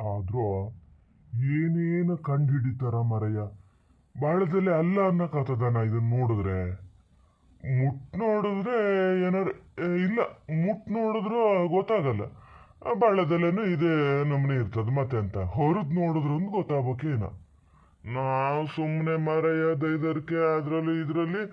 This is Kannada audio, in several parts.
ಆದ್ರೂ ಏನೇನು ಕಂಡು ಹಿಡಿತಾರ ಮರಯ್ಯ. ಬಾಳದಲ್ಲಿ ಅಲ್ಲ ಅನ್ನಕತ್ತದನ ಇದನ್ನ ನೋಡಿದ್ರೆ. ನೋಡಿದ್ರೆ ಏನಾರು ಇಲ್ಲ, ನೋಡಿದ್ರು ಗೊತ್ತಾಗಲ್ಲ. ಬಾಳದಲ್ಲೇನು ಇದೇ ನಮ್ನೆ ಇರ್ತದ ಮತ್ತೆ ಅಂತ ಹೊರದ್ ನೋಡಿದ್ರು ಗೊತ್ತಾಗ್ಬೇಕೇನ. ನಾವು ಸುಮ್ಮನೆ ಮರಯ್ಯ ದೈದರ್ಕೆ ಅದ್ರಲ್ಲಿ ಇದ್ರಲ್ಲಿ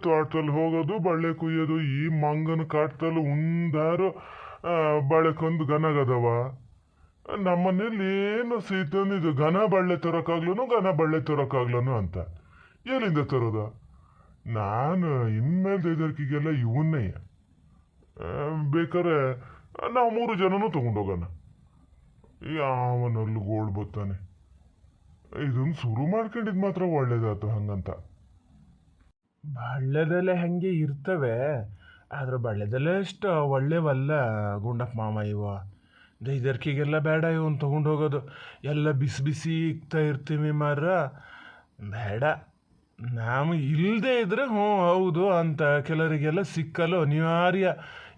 ತೋಟದಲ್ಲಿ ಹೋಗೋದು, ಬಳ್ಳೆ ಕುಯ್ಯೋದು. ಈ ಮಂಗನ ಕಾಟದಲ್ಲಿ ಉಂದಾರು ಬಳೆಕೊಂದು ಗನಗದವ. ನಮ್ಮನೇಲಿ ಏನು ಸೀತಂದಿದು ಘನ ಬಳ್ಳೆ ತರೋಕ್ಕಾಗ್ಲನು ಅಂತ ಎಲ್ಲಿಂದ ತರೋದ? ನಾನು ಇನ್ಮೇಲೆ ದೈದರ್ಕಿಗೆಲ್ಲ ಇವನ್ನೇ ಬೇಕಾರೆ ನಾವು 3 ಜನನೂ ತಗೊಂಡೋಗೋಣ. ಯಾವನಲ್ಲಿ ಗೋಳ್ ಬತ್ತಾನೆ. ಇದನ್ನ ಶುರು ಮಾಡ್ಕೊಂಡಿದ್ ಮಾತ್ರ ಒಳ್ಳೇದಾಯ್ತು ಹಂಗಂತ. ಬಳ್ಳೆದೆಲೆ ಹಂಗೆ ಇರ್ತವೆ, ಆದ್ರೆ ಬಳ್ಳೆದೆಲೆ ಅಷ್ಟು ಒಳ್ಳೆವಲ್ಲ ಗುಂಡಪ್ಪ ಮಾಮ. ದೈದರ್ಕಿಗೆಲ್ಲ ಬೇಡ ಇವನ್ ತೊಗೊಂಡು ಹೋಗೋದು. ಎಲ್ಲ ಬಿಸಿ ಬಿಸಿ ಇಕ್ತಾ ಇರ್ತೀವಿ ಮಾರ, ಬೇಡ. ನಾವು ಇಲ್ಲದೆ ಇದ್ರೆ ಹೌದು ಅಂತ ಕೆಲವರಿಗೆಲ್ಲ ಸಿಕ್ಕಲು ಅನಿವಾರ್ಯ.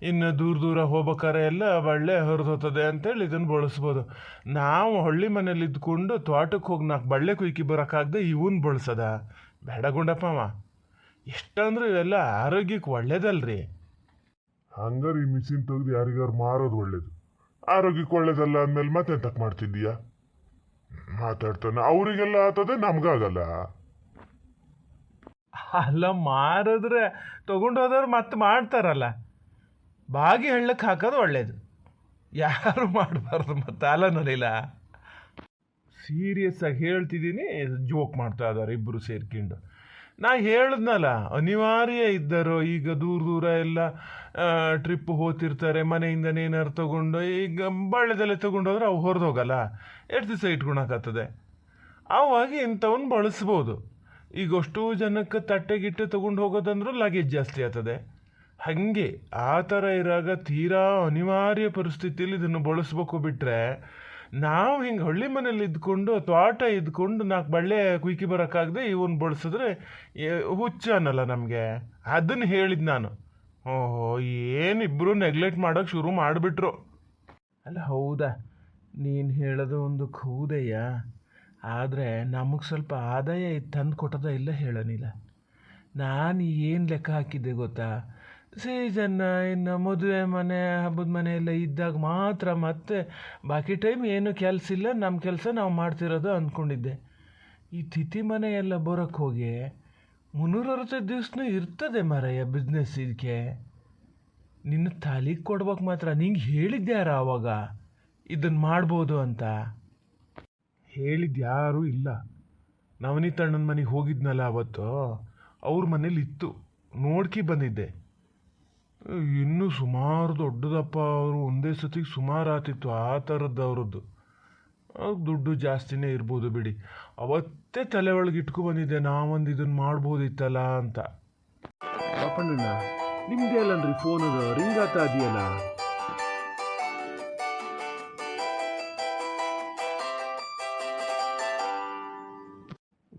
ಇನ್ನು ದೂರ ಹೋಗ್ಬೇಕಾರೆ ಎಲ್ಲ ಬಳ್ಳೆ ಹೊರದೋಗ್ತದೆ ಅಂತೇಳಿ ಇದನ್ನು ಬಳಸ್ಬೋದು. ನಾವು ಹಳ್ಳಿ ಮನೇಲಿ ಇದ್ಕೊಂಡು ತೋಟಕ್ಕೆ ಹೋಗಿ 4 ಬಳ್ಳೆ ಕುಯ್ಕಿ ಬರೋಕ್ಕಾಗದೆ ಇವನ್ ಬಳಸದ? ಬೇಡ ಗುಂಡಪ್ಪಮ್ಮ. ಎಷ್ಟಂದ್ರೆ ಇವೆಲ್ಲ ಆರೋಗ್ಯಕ್ಕೆ ಒಳ್ಳೇದಲ್ರಿ. ಹಂಗಾರೆ ಈ ಮಿಷಿನ್ ತೆಗೆದು ಯಾರಿಗಾರು ಮಾರೋದು ಒಳ್ಳೇದು. ಆರೋಗ್ಯಕ್ಕೆ ಒಳ್ಳೇದಲ್ಲ ಅಂದಮೇಲೆ ಮತ್ತೆ ಎಂತಕ್ ಮಾಡ್ತಿದ್ದೀಯಾ? ಮಾತಾಡ್ತಾನೆ. ಅವರಿಗೆಲ್ಲ ಆತದೆ, ನಮ್ಗಾಗಲ್ಲ. ಅಲ್ಲ, ಮಾರಿದ್ರೆ ತೊಗೊಂಡೋದವ್ರು ಮತ್ತೆ ಮಾಡ್ತಾರಲ್ಲ. ಬಾಗಿ ಹಳ್ಳಕ್ಕೆ ಹಾಕೋದು ಒಳ್ಳೇದು, ಯಾರು ಮಾಡಬಾರ್ದು. ಮತ್ತೆ ಅಲ್ಲನಲ್ಲ, ಸೀರಿಯಸ್ ಆಗಿ ಹೇಳ್ತಿದ್ದೀನಿ. ಜೋಕ್ ಮಾಡ್ತಾ ಇದ್ದಾರೆ ಇಬ್ಬರು ಸೇರ್ಕೊಂಡು. ನಾ ಹೇಳಿದ್ನಲ್ಲ, ಅನಿವಾರ್ಯ ಇದ್ದರು. ಈಗ ದೂರ ಎಲ್ಲ ಟ್ರಿಪ್ ಹೋಗ್ತಿರ್ತಾರೆ, ಮನೆಯಿಂದನೇ ಏನಾರು ತೊಗೊಂಡು. ಈಗ ಬಳ್ಳೆದೆಲೆ ತೊಗೊಂಡೋದ್ರೆ ಅವು ಹೊರದೋಗಲ್ಲ, ಎಷ್ಟು ದಿವಸ ಇಟ್ಕೊಳಕತ್ತದೆ. ಅವಾಗ ಇಂಥವನ್ನ ಬಳಸ್ಬೋದು. ಈಗ ಅಷ್ಟು ಜನಕ್ಕೆ ತಟ್ಟೆಗಿಟ್ಟು ತೊಗೊಂಡು ಹೋಗೋದಂದ್ರೂ ಲಗೇಜ್ ಜಾಸ್ತಿ ಆಗ್ತದೆ. ಹಾಗೆ ಆ ಥರ ಇರಾಗ ತೀರಾ ಅನಿವಾರ್ಯ ಪರಿಸ್ಥಿತಿಯಲ್ಲಿ ಇದನ್ನು ಬಳಸ್ಬೇಕು. ಬಿಟ್ಟರೆ ನಾವು ಹಿಂಗೆ ಹಳ್ಳಿ ಮನೇಲಿ ಇದ್ಕೊಂಡು ತೋಟ ಇದ್ಕೊಂಡು 4 ಬಳ್ಳೆ ಕುಯ್ಕಿ ಬರೋಕ್ಕಾಗದೆ ಇವನ್ ಬಳಸಿದ್ರೆ ಹುಚ್ಚ ಅನ್ನಲ್ಲ ನಮಗೆ. ಅದನ್ನು ಹೇಳಿದ್ದು ನಾನು. ಓಹೋ, ಏನಿಬ್ಬರು ನೆಗ್ಲೆಕ್ಟ್ ಮಾಡೋಕ್ಕೆ ಶುರು ಮಾಡಿಬಿಟ್ರು. ಅಲ್ಲ, ಹೌದಾ, ನೀನು ಹೇಳೋದು ಒಂದು ಹೌದಯ್ಯ. ಆದರೆ ನಮಗೆ ಸ್ವಲ್ಪ ಆದಾಯ ತಂದು ಕೊಟ್ಟದ ಇಲ್ಲ ಹೇಳೋನಿಲ್ಲ. ನಾನು ಏನು ಲೆಕ್ಕ ಹಾಕಿದ್ದೆ ಗೊತ್ತಾ? ಸೀಸನ್ನ ಇನ್ನು ಮದುವೆ ಮನೆ, ಹಬ್ಬದ ಮನೆ ಎಲ್ಲ ಇದ್ದಾಗ ಮಾತ್ರ, ಮತ್ತೆ ಬಾಕಿ ಟೈಮ್ ಏನು ಕೆಲಸ ಇಲ್ಲ, ನಮ್ಮ ಕೆಲಸ ನಾವು ಮಾಡ್ತಿರೋದು ಅಂದ್ಕೊಂಡಿದ್ದೆ. ಈ ತಿಥಿ ಮನೆ ಎಲ್ಲ ಬರೋಕ್ಕೆ ಹೋಗಿ 360 ದಿವಸನೂ ಇರ್ತದೆ ಮರಯ್ಯ ಬಿಸ್ನೆಸ್. ಇದಕ್ಕೆ ನಿನ್ನ ತಾಲಿಗೆ ಕೊಡ್ಬೇಕು ಮಾತ್ರ. ನಿಂಗೆ ಹೇಳಿದ್ಯಾರ ಆವಾಗ ಇದನ್ನು ಮಾಡ್ಬೋದು ಅಂತ? ಹೇಳಿದ್ಯಾರೂ ಇಲ್ಲ. ನವನೀತ್ ಅಣ್ಣನ ಮನೆಗೆ ಹೋಗಿದ್ನಲ್ಲ ಅವತ್ತು, ಅವ್ರ ಮನೇಲಿ ಇತ್ತು, ನೋಡ್ಕಿ ಬಂದಿದ್ದೆ. ಇನ್ನೂ ಸುಮಾರು ದೊಡ್ಡದಪ್ಪ ಅವರು. ಒಂದೇ ಸತಿಗೆ ಸುಮಾರು ಆತಿತ್ತು ಆ ಥರದ್ದು ಅವ್ರದ್ದು. ದುಡ್ಡು ಜಾಸ್ತಿನೇ ಇರ್ಬೋದು ಬಿಡಿ. ಅವತ್ತೇ ತಲೆ ಒಳಗೆ ಇಟ್ಕೊ ಬಂದಿದ್ದೆ, ನಾವೊಂದು ಇದನ್ನು ಮಾಡ್ಬೋದಿತ್ತಲ್ಲ ಅಂತ. ಪಾಪಣ್ಣ, ನಿಮ್ದೇ ಅಲ್ಲನ್ರಿ ಫೋನ್ ಅದು ರಿಂಗ್ ಆಗ್ತಾ ಇದೆಯಲ್ಲ?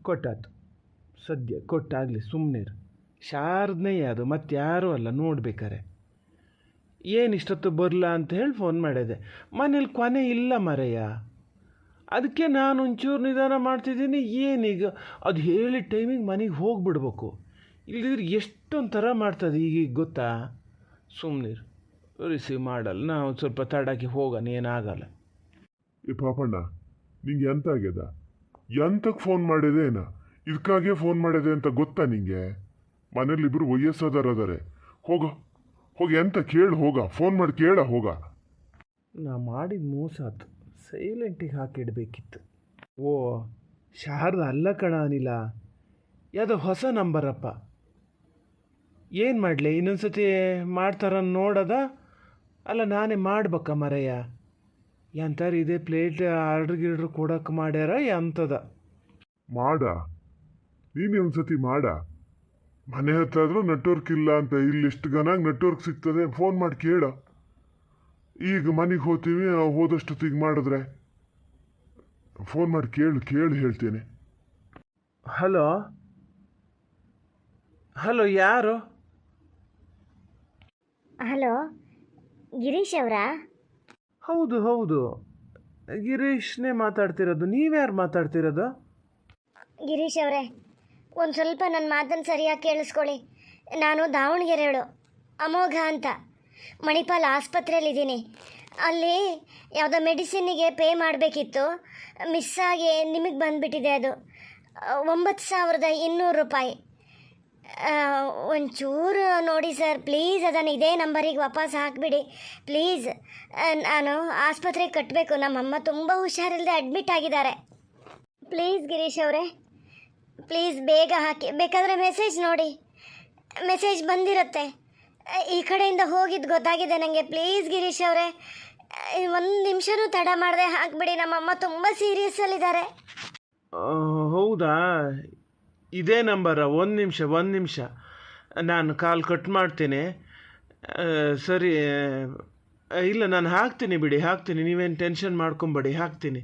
ಕೊಟ್ಟಾತು, ಸದ್ಯ ಕೊಟ್ಟಾಗಲಿ, ಸುಮ್ಮನಿರು. ಶಾರದನೇ ಅದು, ಮತ್ತೆ ಯಾರೂ ಅಲ್ಲ. ನೋಡ್ಬೇಕಾರೆ ಏನು ಇಷ್ಟೊತ್ತು ಬರಲ್ಲ ಅಂತ ಹೇಳಿ ಫೋನ್ ಮಾಡಿದೆ. ಮನೇಲಿ ಕೊನೆ ಇಲ್ಲ ಮರಯ್ಯ, ಅದಕ್ಕೆ ನಾನು ಒಂಚೂರು ನಿಧಾನ ಮಾಡ್ತಿದ್ದೀನಿ. ಏನೀಗ ಅದು ಹೇಳಿ ಟೈಮಿಗೆ ಮನೆಗೆ ಹೋಗಿಬಿಡ್ಬೇಕು. ಇಲ್ಲದಿದ್ರೆ ಎಷ್ಟೊಂಥರ ಮಾಡ್ತದೆ ಈಗ ಗೊತ್ತಾ? ಸುಮ್ಮನಿರು, ರಿಸೀವ್ ಮಾಡಲ್ಲ. ನಾವು ಸ್ವಲ್ಪ ತಡಕ್ಕೆ ಹೋಗೋಣ, ಏನಾಗಲ್ಲ. ಈ ಪಾಪಣ್ಣ, ನಿಂಗೆ ಎಂತ ಆಗ್ಯದ? ಎಂತಕ್ಕೆ ಫೋನ್ ಮಾಡಿದೇನ? ಇದಕ್ಕಾಗೆ ಫೋನ್ ಮಾಡಿದೆ ಅಂತ ಗೊತ್ತಾ ನಿಂಗೆ? ಮನೇಲಿಬ್ರು ವಯಸ್ಸಾದರದಾರೆ. ಹೋಗ ಎಂತ ಕೇಳು, ಹೋಗ ಫೋನ್ ಮಾಡಿ ಕೇಳ, ಹೋಗ. ನಾ ಮಾಡಿದ ಮೋಸ ಆಯ್ತು, ಸೈಲೆಂಟಿಗೆ ಹಾಕಿಡ್ಬೇಕಿತ್ತು. ಓ ಶಾರದಾ ಅಲ್ಲ ಕಣ ಅನಿಲ, ಯಾವುದೋ ಹೊಸ ನಂಬರಪ್ಪ. ಏನು ಮಾಡಲಿ, ಇನ್ನೊಂದ್ಸತಿ ಮಾಡ್ತಾರ ನೋಡೋದ? ಅಲ್ಲ ನಾನೇ ಮಾಡ್ಬೇಕ ಮರಯ್ಯ? ಎಂಥಾರು ಇದೇ ಪ್ಲೇಟ್ ಆರ್ಡ್ರ್ ಕೊಡೋಕೆ ಮಾಡ್ಯಾರ ಎಂಥದ? ಮಾಡ, ನೀನೇ ಒಂದ್ಸತಿ ಮಾಡ. ಮನೆ ಹತ್ರ ಆದ್ರೂ ನೆಟ್ವರ್ಕ್ ಇಲ್ಲ ಅಂತ, ಇಲ್ಲಿ ಎಷ್ಟು ಗನಾಗ ನೆಟ್ವರ್ಕ್ ಸಿಗ್ತದೆ. ಫೋನ್ ಮಾಡಿ ಕೇಳ. ಈಗ ಮನೆಗೆ ಹೋಗ್ತೀವಿ, ಹೋದಷ್ಟೊತ್ತಿಗೆ ಮಾಡಿದ್ರೆ ಫೋನ್ ಮಾಡಿ ಕೇಳು ಹೇಳ್ತೇನೆ. ಹಲೋ ಹಲೋ, ಯಾರು? ಹಲೋ, ಗಿರೀಶ್ ಅವರಾ? ಹೌದು, ಗಿರೀಶ್ನೇ ಮಾತಾಡ್ತಿರೋದು. ನೀವ್ಯಾರು ಮಾತಾಡ್ತಿರೋದು? ಗಿರೀಶ್ ಅವರೇ, ಒಂದು ಸ್ವಲ್ಪ ನನ್ನ ಮಾತನ್ನು ಸರಿಯಾಗಿ ಕೇಳಿಸ್ಕೊಳ್ಳಿ. ನಾನು ದಾವಣಗೆರೆಯವಳು, ಅಮೋಘ ಅಂತ. ಮಣಿಪಾಲ್ ಆಸ್ಪತ್ರೆಯಲ್ಲಿದ್ದೀನಿ. ಅಲ್ಲಿ ಯಾವುದೋ ಮೆಡಿಸಿನ್ನಿಗೆ ಪೇ ಮಾಡಬೇಕಿತ್ತು, ಮಿಸ್ಸಾಗಿ ನಿಮಗೆ ಬಂದುಬಿಟ್ಟಿದೆ. ಅದು 9,200 ರೂಪಾಯಿ. ಒಂಚೂರು ನೋಡಿ ಸರ್, ಪ್ಲೀಸ್ ಅದನ್ನು ಇದೇ ನಂಬರಿಗೆ ವಾಪಸ್ ಹಾಕಿಬಿಡಿ ಪ್ಲೀಸ್. ನಾನು ಆಸ್ಪತ್ರೆಗೆ ಕಟ್ಟಬೇಕು. ನಮ್ಮಮ್ಮ ತುಂಬ ಹುಷಾರಿಲ್ಲದೆ ಅಡ್ಮಿಟ್ ಆಗಿದ್ದಾರೆ. ಪ್ಲೀಸ್ ಗಿರೀಶ್ ಅವರೇ, ಪ್ಲೀಸ್ ಬೇಗ ಹಾಕಿ. ಬೇಕಾದರೆ ಮೆಸೇಜ್ ನೋಡಿ, ಮೆಸೇಜ್ ಬಂದಿರುತ್ತೆ. ಈ ಕಡೆಯಿಂದ ಹೋಗಿದ್ದು ಗೊತ್ತಾಗಿದೆ ನನಗೆ. ಪ್ಲೀಸ್ ಗಿರೀಶ್ ಅವರೇ, ಒಂದು ನಿಮಿಷನೂ ತಡ ಮಾಡದೆ ಹಾಕಿಬಿಡಿ. ನಮ್ಮಮ್ಮ ತುಂಬ ಸೀರಿಯಸ್ಸಲ್ಲಿದ್ದಾರೆ. ಹೌದಾ? ಇದೇ ನಂಬರ? ಒಂದು ನಿಮಿಷ, ನಾನು ಕಾಲ್ ಕಟ್ ಮಾಡ್ತೀನಿ. ಸರಿ, ಇಲ್ಲ ನಾನು ಹಾಕ್ತೀನಿ ಬಿಡಿ, ಹಾಕ್ತೀನಿ. ನೀವೇನು ಟೆನ್ಷನ್ ಮಾಡ್ಕೊಂಬೇಡಿ, ಹಾಕ್ತೀನಿ.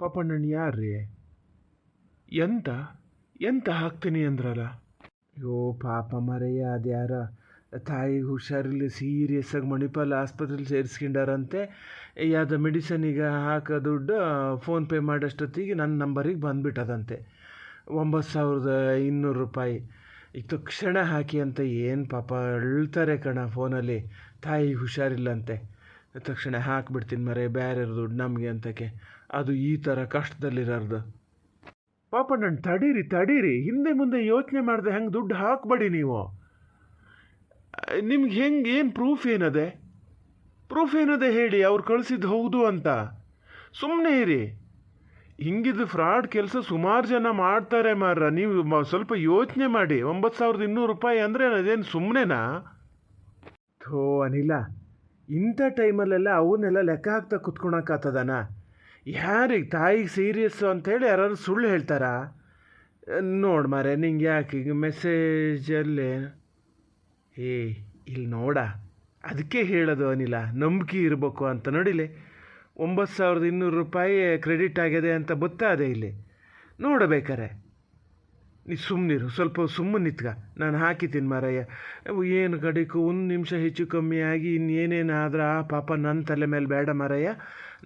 ಪಾಪಣ್ಣಣ್ಣ ಯಾರ್ರೀ? ಎಂತ ಹಾಕ್ತೀನಿ ಅಂದ್ರಲ್ಲ? ಅಯ್ಯೋ ಪಾಪ ಮರೆಯ, ಅದ್ಯಾರ ತಾಯಿಗೆ ಹುಷಾರಿಲ್ಲ, ಸೀರಿಯಸ್ಸಾಗಿ ಮಣಿಪಾಲ್ ಆಸ್ಪತ್ರೆಲಿ ಸೇರಿಸ್ಕೊಂಡಾರಂತೆ. ಯಾವುದೋ ಮೆಡಿಸನಿಗೆ ಹಾಕೋ ದುಡ್ಡು ಫೋನ್ಪೇ ಮಾಡೋಷ್ಟೊತ್ತಿಗೆ ನನ್ನ ನಂಬರಿಗೆ ಬಂದುಬಿಟ್ಟದಂತೆ 9,200 ರೂಪಾಯಿ. ಈಗ ತಕ್ಷಣ ಹಾಕಿ ಅಂತ. ಏನು ಪಾಪ ಅಳ್ತಾರೆ ಕಣ ಫೋನಲ್ಲಿ, ತಾಯಿಗೆ ಹುಷಾರಿಲ್ಲಂತೆ. ತಕ್ಷಣ ಹಾಕಿಬಿಡ್ತೀನಿ ಮರೆ, ಬೇರೆ ದುಡ್ಡು ನಮಗೆ ಅಂತಕ್ಕೆ. ಅದು ಈ ಥರ ಕಷ್ಟದಲ್ಲಿರೋದು. ಪಾಪ ನಾನು ತಡೀರಿ, ಹಿಂದೆ ಮುಂದೆ ಯೋಚನೆ ಮಾಡಿದೆ ಹಂಗೆ ದುಡ್ಡು ಹಾಕಬೇಡಿ ನೀವು. ನಿಮ್ಗೆ ಹೆಂಗೆ, ಏನು ಪ್ರೂಫ್ ಏನದೆ ಹೇಳಿ ಅವ್ರು ಕಳಿಸಿದ್ದು ಹೌದು ಅಂತ. ಸುಮ್ಮನೆ ಇರಿ. ಹಿಂಗಿದ್ದು ಫ್ರಾಡ್ ಕೆಲಸ ಸುಮಾರು ಜನ ಮಾಡ್ತಾರೆ ಮಾರ್ರ. ನೀವು ಸ್ವಲ್ಪ ಯೋಚನೆ ಮಾಡಿ. 9,200 ರೂಪಾಯಿ ಅಂದರೆ ಅದೇನು ಸುಮ್ಮನೆನಾ? ಥೋ ಅನಿಲ, ಇಂಥ ಟೈಮಲ್ಲೆಲ್ಲ ಅವನ್ನೆಲ್ಲ ಲೆಕ್ಕ ಹಾಕ್ತಾ ಕುತ್ಕೊಳಕ್ಕಾಗ್ತದನ? ಯಾರಿಗೆ ತಾಯಿಗೆ ಸೀರಿಯಸ್ಸು ಅಂಥೇಳಿ ಯಾರು ಸುಳ್ಳು ಹೇಳ್ತಾರಾ? ನೋಡಿ ಮಾರೆ, ನಿಂಗೆ ಯಾಕೆ ಈಗ ಮೆಸೇಜಲ್ಲೇ ಇಲ್ಲಿ ನೋಡ, ಅದಕ್ಕೆ ಹೇಳೋದು ಅನಿಲ, ನಂಬಿಕೆ ಇರಬೇಕು ಅಂತ. ನೋಡಿಲಿ 9,200 ರೂಪಾಯಿ ಕ್ರೆಡಿಟ್ ಆಗಿದೆ ಅಂತ ಗೊತ್ತಾದೆ ಇಲ್ಲಿ. ನೋಡಬೇಕಾರೆ ನೀ ಸುಮ್ಮನಿರು, ಸ್ವಲ್ಪ ಸುಮ್ಮನೆ ನಿತ್ಕ. ನಾನು ಹಾಕಿತೀನಿ ಮಾರಯ್ಯ. ಏನು ಕಡೆಗೂ 1 ನಿಮಿಷ ಹೆಚ್ಚು ಕಮ್ಮಿ ಆಗಿ ಇನ್ನೇನೇನಾದ್ರೆ ಪಾಪ ನನ್ನ ತಲೆ ಮೇಲೆ ಬೇಡ ಮಾರಯ್ಯ.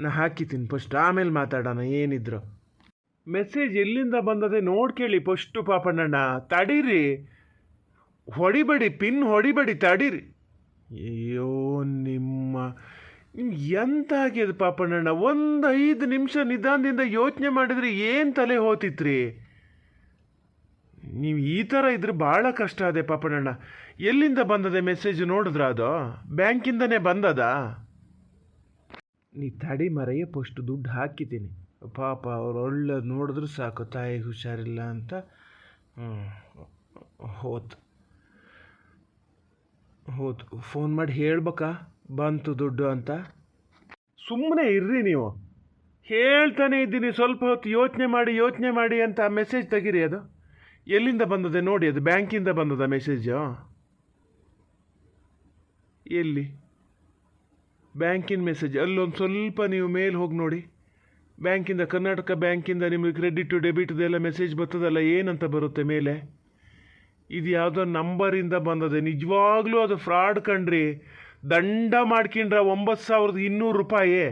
ನಾ ಹಾಕಿತೀನಿ ಫಸ್ಟ್, ಆಮೇಲೆ ಮಾತಾಡೋಣ ಏನಿದ್ರು. ಮೆಸೇಜ್ ಎಲ್ಲಿಂದ ಬಂದದೆ ನೋಡ್ಕೇಳಿ ಫಸ್ಟು ಪಾಪಣ್ಣಣ್ಣ. ತಡೀರಿ, ಹೊಡಿಬೇಡಿ, ಪಿನ್ ಹೊಡಿಬೇಡಿ, ತಡೀರಿ. ಅಯ್ಯೋ ನಿಮ್ಗೆ ಎಂತ ಆಗಿದೆ ಪಾಪಣ್ಣಣ್ಣ? 5 ನಿಮಿಷ ನಿಧಾನದಿಂದ ಯೋಚನೆ ಮಾಡಿದ್ರೆ ಏನು ತಲೆ ಹೋತಿತ್ರಿ? ನೀವು ಈ ಥರ ಇದ್ರೆ ಭಾಳ ಕಷ್ಟ ಅದೇ ಪಾಪಣ್ಣಣ್ಣ. ಎಲ್ಲಿಂದ ಬಂದದೆ ಮೆಸೇಜ್ ನೋಡಿದ್ರ? ಅದು ಬ್ಯಾಂಕಿಂದನೇ ಬಂದದ? ನೀ ತಡಿ ಮರೆಯ, ಫಸ್ಟ್ ದುಡ್ಡು ಹಾಕಿದ್ದೀನಿ. ಪಾಪ ಅವ್ರು ಒಳ್ಳೇದು ನೋಡಿದ್ರು ಸಾಕು, ತಾಯಿಗೆ ಹುಷಾರಿಲ್ಲ ಅಂತ. ಹೋತು ಫೋನ್ ಮಾಡಿ ಹೇಳ್ಬೇಕಾ ಬಂತು ದುಡ್ಡು ಅಂತ? ಸುಮ್ಮನೆ ಇರ್ರಿ ನೀವು. ಹೇಳ್ತಾನೆ ಇದ್ದೀನಿ, ಸ್ವಲ್ಪ ಹೊತ್ತು ಯೋಚನೆ ಮಾಡಿ ಅಂತ ಮೆಸೇಜ್ ತೆಗೀರಿ. ಅದು ಎಲ್ಲಿಂದ ಬಂದದೆ ನೋಡಿ. ಅದು ಬ್ಯಾಂಕಿಂದ ಬಂದದ ಮೆಸೇಜು? ಎಲ್ಲಿ ಬ್ಯಾಂಕಿನ ಮೆಸೇಜ್? ಅಲ್ಲೊಂದು ಸ್ವಲ್ಪ ನೀವು ಮೇಲೆ ಹೋಗಿ ನೋಡಿ. ಬ್ಯಾಂಕಿಂದ, ಕರ್ನಾಟಕ ಬ್ಯಾಂಕಿಂದ ನಿಮಗೆ ಕ್ರೆಡಿಟು ಡೆಬಿಟ್ದೆಲ್ಲ ಮೆಸೇಜ್ ಬರ್ತದಲ್ಲ, ಏನಂತ ಬರುತ್ತೆ ಮೇಲೆ? ಇದು ಯಾವುದೋ ನಂಬರಿಂದ ಬಂದದೆ. ನಿಜವಾಗ್ಲೂ ಅದು ಫ್ರಾಡ್ ಕಣ್ರಿ. ದಂಡ ಮಾಡ್ಕೊಂಡ್ರ 9,200 ರೂಪಾಯಿ.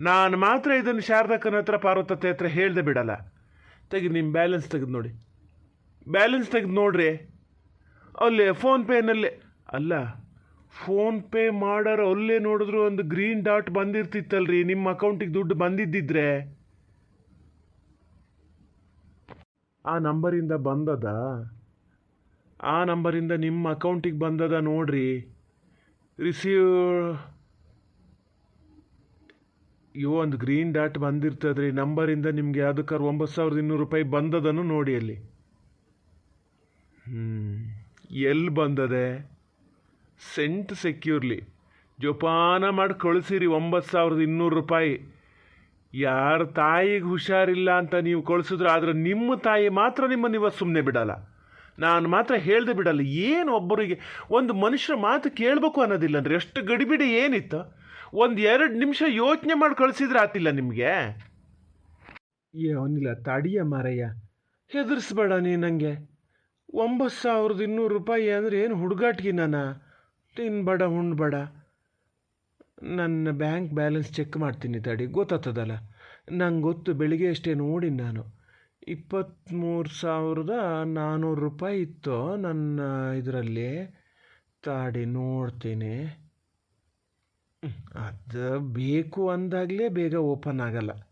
ನಾನು ಮಾತ್ರ ಇದನ್ನು ಶಾರದಕ್ಕನ ಹತ್ರ, ಪಾರ್ವತತ್ತೆ ಹತ್ರ ಹೇಳ್ದೆ ಬಿಡಲ್ಲ. ತೆಗೆದು ನಿಮ್ಮ ಬ್ಯಾಲೆನ್ಸ್ ತೆಗೆದು ನೋಡಿ, ಬ್ಯಾಲೆನ್ಸ್ ತೆಗೆದು ನೋಡ್ರಿ. ಅಲ್ಲೇ ಫೋನ್ಪೇನಲ್ಲೇ ಅಲ್ಲ, ಫೋನ್ಪೇ ಮಾಡೋರು ಅಲ್ಲೇ ನೋಡಿದ್ರು ಒಂದು ಗ್ರೀನ್ ಡಾಟ್ ಬಂದಿರ್ತಿತ್ತಲ್ರಿ ನಿಮ್ಮ ಅಕೌಂಟಿಗೆ ದುಡ್ಡು ಬಂದಿದ್ದಿದ್ರೆ. ಆ ನಂಬರಿಂದ ಬಂದದ? ಆ ನಂಬರಿಂದ ನಿಮ್ಮ ಅಕೌಂಟಿಗೆ ಬಂದದ ನೋಡ್ರಿ. ರಿಸೀವ್ ಒಂದು ಗ್ರೀನ್ ಡಾಟ್ ಬಂದಿರ್ತದ್ರಿ ನಂಬರಿಂದ. ನಿಮ್ಗೆ ಯಾವುದಕ್ಕಾರು 9,200 ರೂಪಾಯಿ ಬಂದದನ್ನು ನೋಡಿ ಅಲ್ಲಿ. ಎಲ್ಲಿ ಬಂದದೆ? ಸೆಂಟ್ ಸೆಕ್ಯೂರ್ಲಿ ಜೋಪಾನ ಮಾಡಿ ಕಳಿಸಿರಿ 9,200 ರೂಪಾಯಿ. ಯಾರ ತಾಯಿಗೆ ಹುಷಾರಿಲ್ಲ ಅಂತ ನೀವು ಕಳಿಸಿದ್ರು, ಆದರೆ ನಿಮ್ಮ ತಾಯಿ ಮಾತ್ರ ನಿಮ್ಮನ್ನು ಇವತ್ತು ಸುಮ್ಮನೆ ಬಿಡಲ್ಲ. ನಾನು ಮಾತ್ರ ಹೇಳ್ದೆ ಬಿಡಲ್ಲ. ಏನು ಒಬ್ಬರಿಗೆ ಒಂದು ಮನುಷ್ಯರ ಮಾತು ಕೇಳಬೇಕು ಅನ್ನೋದಿಲ್ಲ ಅಂದರೆ ಎಷ್ಟು ಗಡಿಬಿಡಿ ಏನಿತ್ತು? 1-2 ನಿಮಿಷ ಯೋಚನೆ ಮಾಡಿ ಕಳಿಸಿದ್ರೆ ಆತಿಲ್ಲ ನಿಮಗೆ? ಅವನಿಲ್ಲ, ತಡಿಯ ಮಾರಯ್ಯ, ಹೆದರ್ಸ್ಬೇಡ ನೀ ನನಗೆ. 9,200 ರೂಪಾಯಿ ಅಂದರೆ ಏನು ಹುಡುಗಾಟ್ಗಿ? ನಾನು ತಿನ್ಬೇಡ ಉಣ್ಬೇಡ. ನನ್ನ ಬ್ಯಾಂಕ್ ಬ್ಯಾಲೆನ್ಸ್ ಚೆಕ್ ಮಾಡ್ತೀನಿ ತಡಿ, ಗೊತ್ತಾಗ್ತದಲ್ಲ. ನಂಗೆ ಗೊತ್ತು, ಬೆಳಿಗ್ಗೆ ಅಷ್ಟೇ ನೋಡಿ ನಾನು 23,400 ರೂಪಾಯಿ ಇತ್ತು ನನ್ನ ಇದರಲ್ಲಿ. ತಾಡಿ ನೋಡ್ತೀನಿ. ಅದು ಬೇಕು ಅಂದಾಗಲೇ ಬೇಗ ಓಪನ್ ಆಗಲ್ಲ.